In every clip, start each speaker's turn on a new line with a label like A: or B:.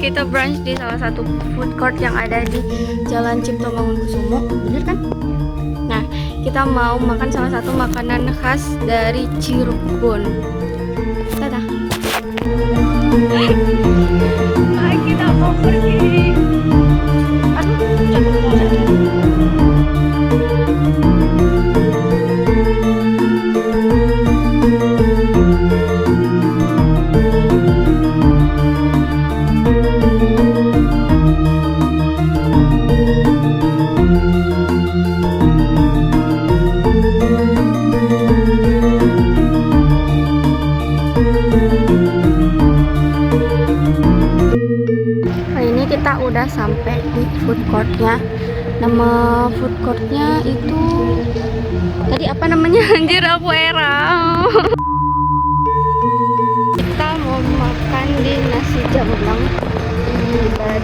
A: kita brunch di salah satu food court yang ada di Jalan Cipto Mangunkusumo, bener kan? Nah, kita mau makan salah satu makanan khas dari Cirebon. Dadah. Kita mau pergi. Aduh, jatuh. Kita udah sampai di food courtnya. Nama food courtnya itu tadi apa namanya? Anjir, aku era. Kita mau makan di nasi jamblang Ibad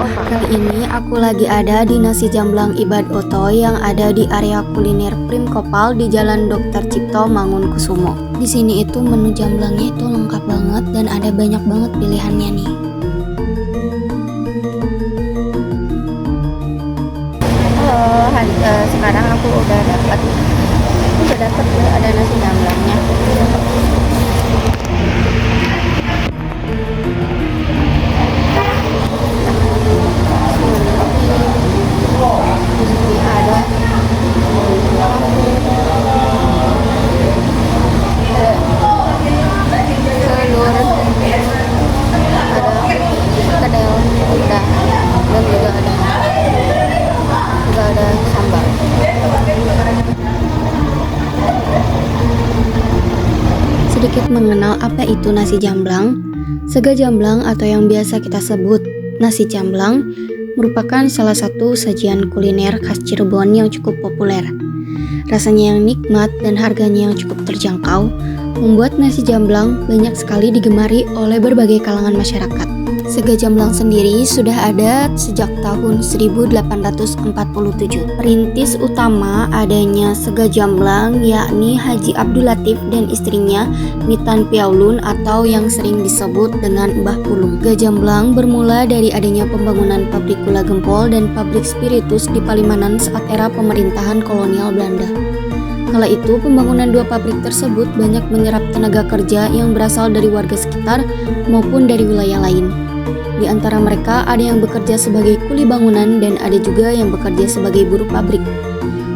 A: Oto. Kali ini aku lagi ada di nasi jamblang Ibad Oto yang ada di area kuliner Prim Kopal di Jalan Dr. Cipto Mangunkusumo. Di sini itu menu jamblangnya itu lengkap banget dan ada banyak banget pilihannya nih. Sekarang aku udah dapat ada nasi jamblangnya. Di sini ada telur, ada kedel, udah, dan juga ada sambal. Sedikit mengenal apa itu nasi jamblang. Sega jamblang atau yang biasa kita sebut nasi jamblang merupakan salah satu sajian kuliner khas Cirebon yang cukup populer. Rasanya yang nikmat dan harganya yang cukup terjangkau membuat nasi jamblang banyak sekali digemari oleh berbagai kalangan masyarakat. Sega jamblang sendiri sudah ada sejak tahun 1847. Perintis utama adanya sega jamblang yakni Haji Abdul Latif dan istrinya Nitan Piaulun atau yang sering disebut dengan Mbah Pulung. Sega jamblang bermula dari adanya pembangunan pabrik gula gempol dan pabrik spiritus di Palimanan saat era pemerintahan kolonial Belanda. Kala itu, pembangunan dua pabrik tersebut banyak menyerap tenaga kerja yang berasal dari warga sekitar maupun dari wilayah lain. Di antara mereka ada yang bekerja sebagai kuli bangunan dan ada juga yang bekerja sebagai buruh pabrik.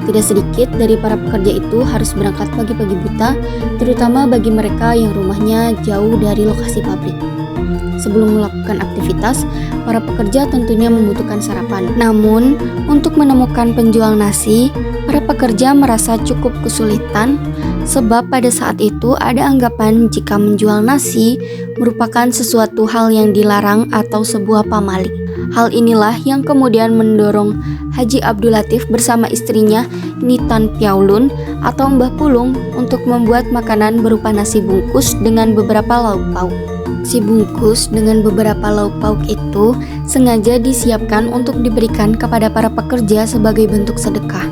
A: Tidak sedikit dari para pekerja itu harus berangkat pagi-pagi buta, terutama bagi mereka yang rumahnya jauh dari lokasi pabrik. Sebelum melakukan aktivitas, para pekerja tentunya membutuhkan sarapan. Namun, untuk menemukan penjual nasi, para pekerja merasa cukup kesulitan sebab pada saat itu ada anggapan jika menjual nasi merupakan sesuatu hal yang dilarang atau sebuah pamali. Hal inilah yang kemudian mendorong Haji Abdul Latif bersama istrinya Nitan Piaulun atau Mbah Pulung untuk membuat makanan berupa nasi bungkus dengan beberapa lauk pauk. Si bungkus dengan beberapa lauk pauk itu sengaja disiapkan untuk diberikan kepada para pekerja sebagai bentuk sedekah.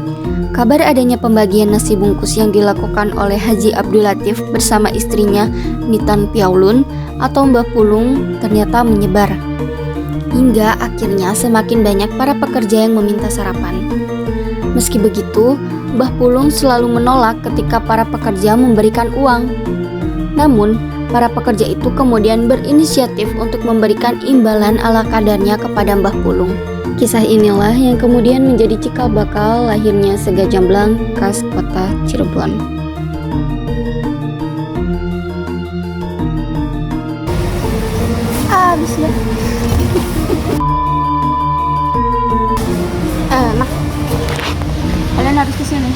A: Kabar adanya pembagian nasi bungkus yang dilakukan oleh Haji Abdul Latif bersama istrinya Nitan Piaulun atau Mbah Pulung ternyata menyebar. Hingga akhirnya semakin banyak para pekerja yang meminta sarapan. Meski begitu, Mbah Pulung selalu menolak ketika para pekerja memberikan uang. Namun, para pekerja itu kemudian berinisiatif untuk memberikan imbalan ala kadarnya kepada Mbah Pulung. Kisah inilah yang kemudian menjadi cikal bakal lahirnya sega jamblang khas kota Cirebon. Habis ya. Enak. Kalian harus kesini.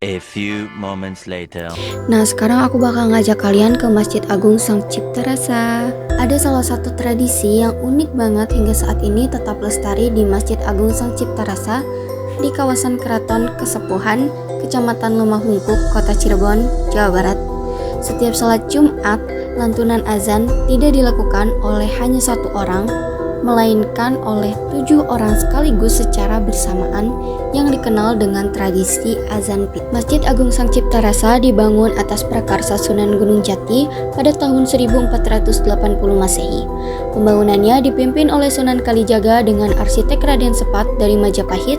B: A few moments later.
A: Nah, sekarang aku bakal ngajak kalian ke Masjid Agung Sang Cipta Rasa. Ada salah satu tradisi yang unik banget hingga saat ini tetap lestari di Masjid Agung Sang Cipta Rasa di kawasan Keraton Kesepuhan, Kecamatan Lumahungkuk, Kota Cirebon, Jawa Barat. Setiap salat Jumat, lantunan azan tidak dilakukan oleh hanya satu orang, melainkan oleh 7 orang sekaligus secara bersamaan yang dikenal dengan tradisi azan pitu. Masjid Agung Sang Cipta Rasa dibangun atas prakarsa Sunan Gunung Jati pada tahun 1480 Masehi. Pembangunannya dipimpin oleh Sunan Kalijaga dengan arsitek Raden Sepat dari Majapahit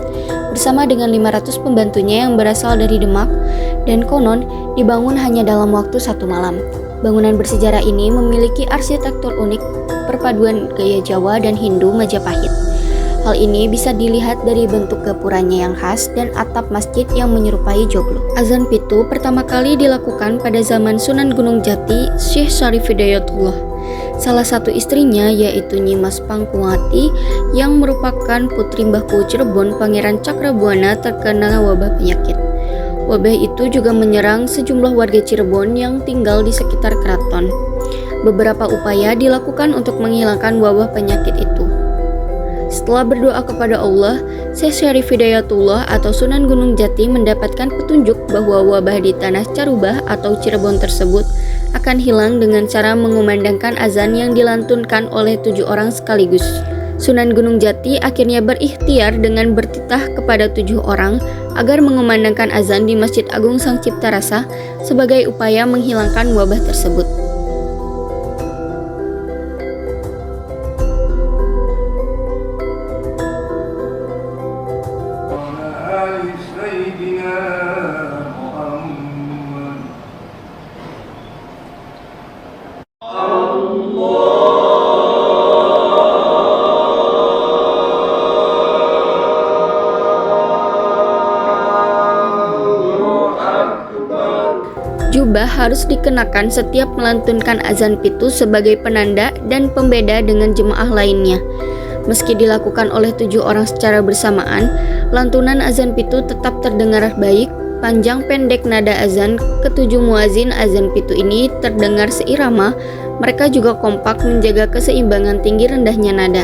A: bersama dengan 500 pembantunya yang berasal dari Demak, dan konon dibangun hanya dalam waktu 1 malam. Bangunan bersejarah ini memiliki arsitektur unik perpaduan gaya Jawa dan Hindu Majapahit. Hal ini bisa dilihat dari bentuk gapuranya yang khas dan atap masjid yang menyerupai joglo. Azan pitu pertama kali dilakukan pada zaman Sunan Gunung Jati, Syekh Syarif Hidayatullah. Salah satu istrinya yaitu Nyi Mas Pangkuwati yang merupakan putri Mbah Kuwu Cirebon, Pangeran Cakrabuana terkena wabah penyakit. Wabah itu juga menyerang sejumlah warga Cirebon yang tinggal di sekitar keraton. Beberapa upaya dilakukan untuk menghilangkan wabah penyakit itu. Setelah berdoa kepada Allah, Syekh Syarif Hidayatullah atau Sunan Gunung Jati mendapatkan petunjuk bahwa wabah di tanah Carubah atau Cirebon tersebut akan hilang dengan cara mengumandangkan azan yang dilantunkan oleh 7 orang sekaligus. Sunan Gunung Jati akhirnya berikhtiar dengan bertitah kepada 7 orang agar mengumandangkan azan di Masjid Agung Sang Cipta Rasa sebagai upaya menghilangkan wabah tersebut. Jubah harus dikenakan setiap melantunkan azan pitu sebagai penanda dan pembeda dengan jemaah lainnya. Meski dilakukan oleh 7 orang secara bersamaan, lantunan azan pitu tetap terdengar baik. Panjang pendek nada azan ke-7 muazin azan pitu ini terdengar seirama. Mereka juga kompak menjaga keseimbangan tinggi rendahnya nada.